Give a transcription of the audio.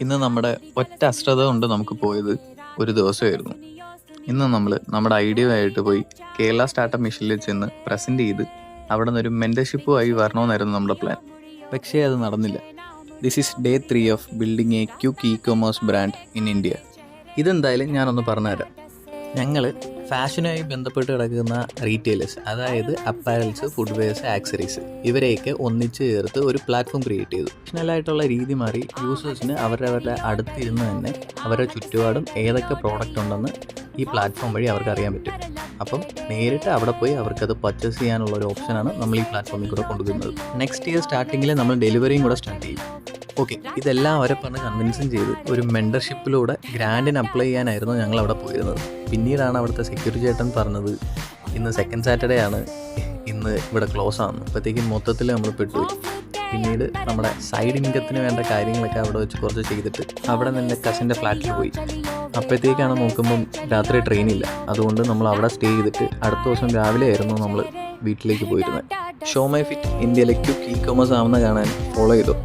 ഇന്ന് നമ്മുടെ ഒറ്റ അശ്രദ്ധ കൊണ്ട് നമുക്ക് പോയത് ഒരു ദിവസമായിരുന്നു. ഇന്ന് നമ്മൾ നമ്മുടെ ഐഡിയ ആയിട്ട് പോയി കേരള സ്റ്റാർട്ടപ്പ് മിഷനിൽ ചെന്ന് പ്രസന്റ് ചെയ്ത് അവിടെ നിന്ന് ഒരു മെന്റർഷിപ്പുമായി വരണമെന്നായിരുന്നു നമ്മുടെ പ്ലാൻ. പക്ഷേ അത് നടന്നില്ല. This is day 3 of building A quick E commerce brand in India. ഇതെന്തായാലും ഞാനൊന്ന് പറഞ്ഞുതരാം. ഞങ്ങൾ ഫാഷനുമായി ബന്ധപ്പെട്ട് കിടക്കുന്ന റീറ്റെയിലേഴ്സ്, അതായത് അപ്പാരൽസ്, ഫുഡ്വെയർസ്, ആക്സറീസ്, ഇവരെയൊക്കെ ഒന്നിച്ച് ചേർത്ത് ഒരു പ്ലാറ്റ്ഫോം ക്രിയേറ്റ് ചെയ്തു. പ്രൊഫഷണലായിട്ടുള്ള രീതി മാറി യൂസേഴ്സിന് അവരവരുടെ അടുത്തിരുന്ന് തന്നെ അവരുടെ ചുറ്റുപാടും ഏതൊക്കെ പ്രോഡക്റ്റ് ഉണ്ടെന്ന് ഈ പ്ലാറ്റ്ഫോം വഴി അവർക്ക് അറിയാൻ പറ്റും. അപ്പം നേരിട്ട് അവിടെ പോയി അവർക്കത് പർച്ചേസ് ചെയ്യാനുള്ള ഒരു ഓപ്ഷനാണ് നമ്മൾ ഈ പ്ലാറ്റ്ഫോമിൽ കൂടെ കൊണ്ടുവരുന്നത്. നെക്സ്റ്റ് ഇയർ സ്റ്റാർട്ടിങ്ങിൽ നമ്മൾ ഡെലിവറിയും കൂടെ സ്റ്റാർട്ട് ചെയ്യും. ഓക്കെ, ഇതെല്ലാം അവരെ പറഞ്ഞ് കൺവിൻസും ചെയ്ത് ഒരു മെൻറ്റർഷിപ്പിലൂടെ ഗ്രാൻഡിന് അപ്ലൈ ചെയ്യാനായിരുന്നു ഞങ്ങൾ അവിടെ പോയിരുന്നത്. പിന്നീടാണ് അവിടുത്തെ സെക്യൂരിറ്റി ചേട്ടൻ പറഞ്ഞത് ഇന്ന് സെക്കൻഡ് സാറ്റർഡേ ആണ്, ഇന്ന് ഇവിടെ ക്ലോസ് ആണ്. അപ്പോഴത്തേക്കും മൊത്തത്തിൽ നമ്മൾ പെട്ടുപോയി. പിന്നീട് നമ്മുടെ സൈഡ് ഇൻകത്തിന് വേണ്ട കാര്യങ്ങളൊക്കെ അവിടെ വെച്ച് കുറച്ച് ചെയ്തിട്ട് അവിടെ നിന്ന് കസിൻ്റെ ഫ്ലാറ്റിൽ പോയി. അപ്പോഴത്തേക്കാണ് നോക്കുമ്പം രാത്രി ട്രെയിനില്ല. അതുകൊണ്ട് നമ്മൾ അവിടെ സ്റ്റേ ചെയ്തിട്ട് അടുത്ത ദിവസം രാവിലെ ആയിരുന്നു നമ്മൾ വീട്ടിലേക്ക് പോയിരുന്നത്. ഷോ മൈ ഫിറ്റ് ഇന്ത്യയിലെ ക്യുക്ക് ഇ കൊമേഴ്സ് ആവുന്ന കാണാൻ ഫോളോ ചെയ്തു.